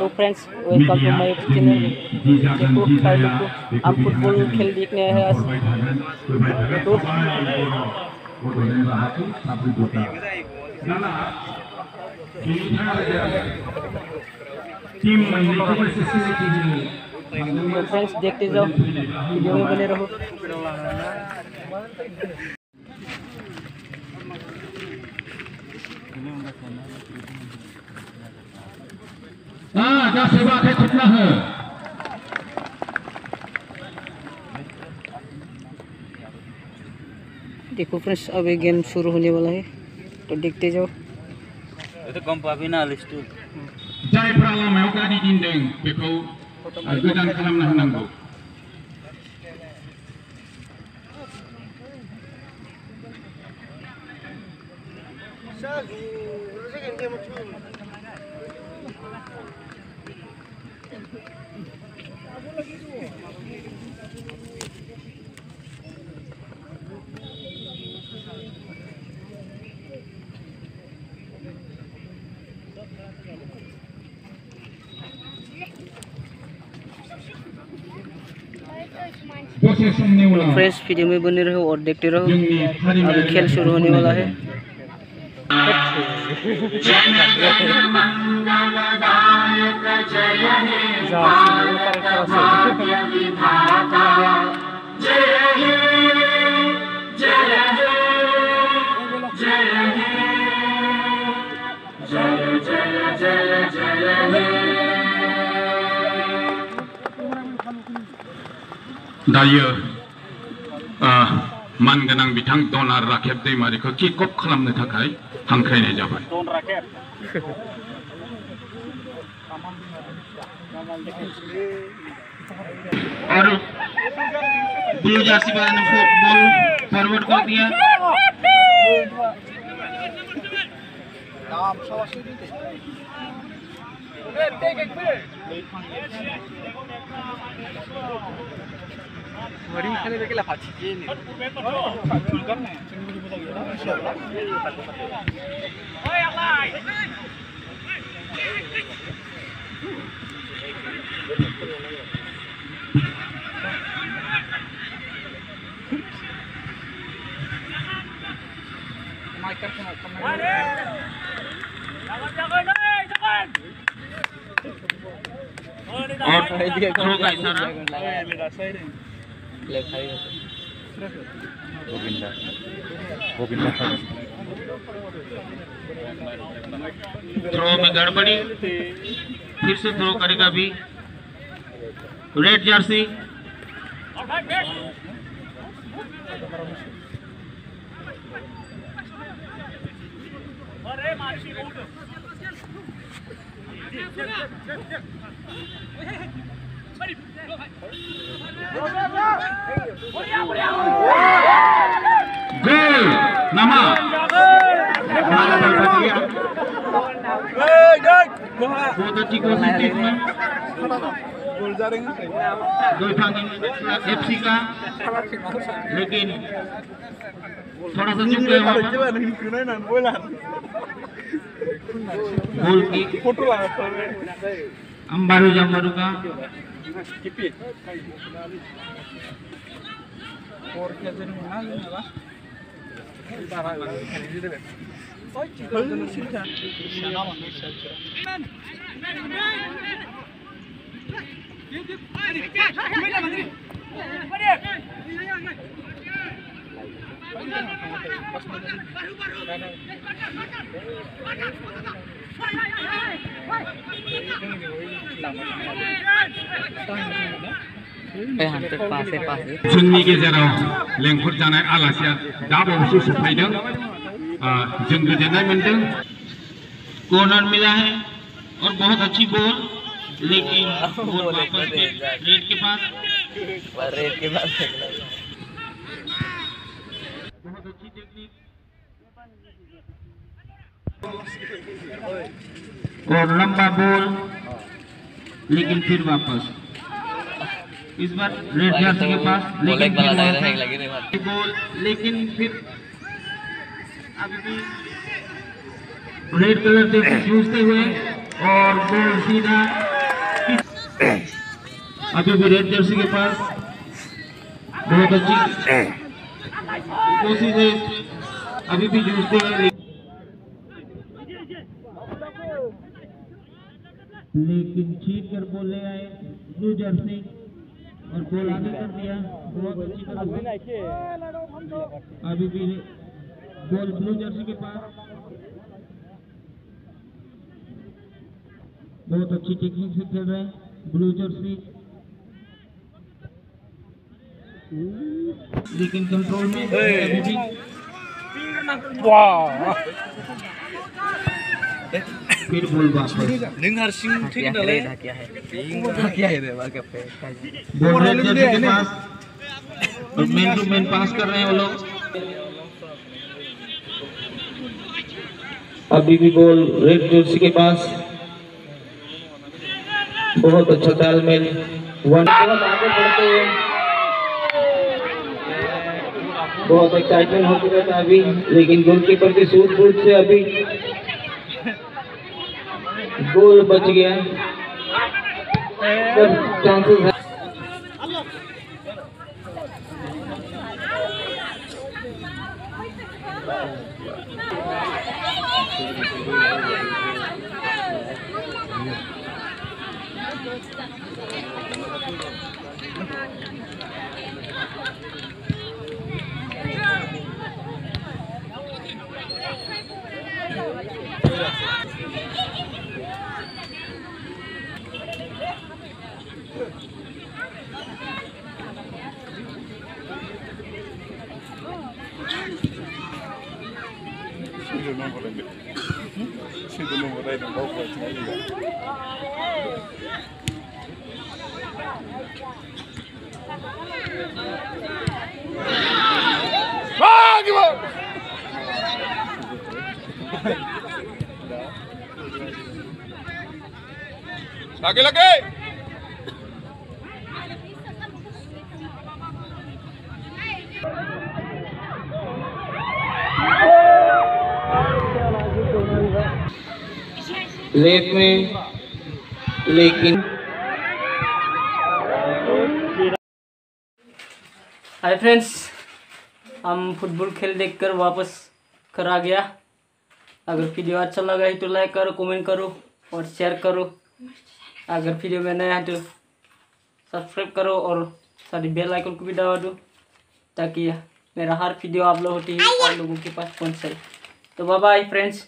Hello friends, welcome to my channel. देखो भाई लोग को हम फुटबॉल खेल देखने आए हैं आज। देखो तो फ्रेंड्स देखते जाओ, वीडियो में बने रहो। क्या सेवा है कितना है। देखो फ्रेंड्स, अब ये गेम शुरू होने वाला है, तो देखते जाओ। itu kompabina listu. जाय लामायाव गारि दिनदों बेखौ गोदान खालामना होनांगौ। फ्रेंड्स वीडियो में बने रहो और देखते रहो, अभी खेल शुरू होने वाला है। दायो मानगोनां बिथां डनार राकेब दैमारिखौ किक अफ खालामनो थाखाय हांख्रायनाय जाबाय। और ब्लू जर्सी वाले ने बॉल फॉरवर्ड कर दिया। Mari kali bagi lah pasti ni. और थ्रो का इशारा थ्रो में गड़बड़ी, फिर से थ्रो करेगा भी रेड जर्सी। गोल नामा बहुत अच्छी कोशिश थी इसमें। गोल एफसी का, लेकिन थोड़ा सा चुप गया गोल की अम्बारू जम्बारू का। जोंनि गेजेराव लेंहर जानाय आलासिया दा बावैसो सफैदों, जों गोजोननाय मोनदों। कॉर्नर मिला है और बहुत अच्छी बॉल, लेकिन बॉल वापस रेड के पास बहुत अच्छी टेक्निक और लंबा बॉल, लेकिन फिर वापस इस बार रेड जर्सी के पास, लेकिन बॉल, लेकिन फिर अभी भी रेड कलर से जूझते हुए और बॉल सीधा अभी भी रेड जर्सी के पास बहुत अच्छी कोशिश है, अभी भी जूझते हैं लेकिन छीन कर बॉल ले आए ब्लू जर्सी और बॉल आगे कर दिया। बहुत अच्छी तरह अभी भी बॉल ब्लू जर्सी के पास, बहुत अच्छी टेक्निक से खेल रहे हैं ब्लू जर्सी, लेकिन कंट्रोल में अभी भी। फिर बॉल वापस बॉल रेड जर्सी के पास और मैन टू मैन पास कर रहे हैं वो लोग। अभी भी बॉल रेड जर्सी के पास, बहुत अच्छा तालमेल। आगे बढ़ते हुए बहुत एक्साइटमेंट हो चुका था अभी, लेकिन गोलकीपर की सूझबूझ से अभी गोल बच गया। चांसेस है आगे लगे लेफ्ट में, लेकिन हाय फ्रेंड्स, हम फुटबॉल खेल देखकर वापस घर आ गया। अगर वीडियो अच्छा लगा है तो लाइक करो, कमेंट करो और शेयर करो। अगर वीडियो में नया है तो सब्सक्राइब करो और सारी बेल आइकन को भी दबा दो, ताकि मेरा हर वीडियो आप लोगों के पास पहुंच जाए। तो बाय बाय फ्रेंड्स।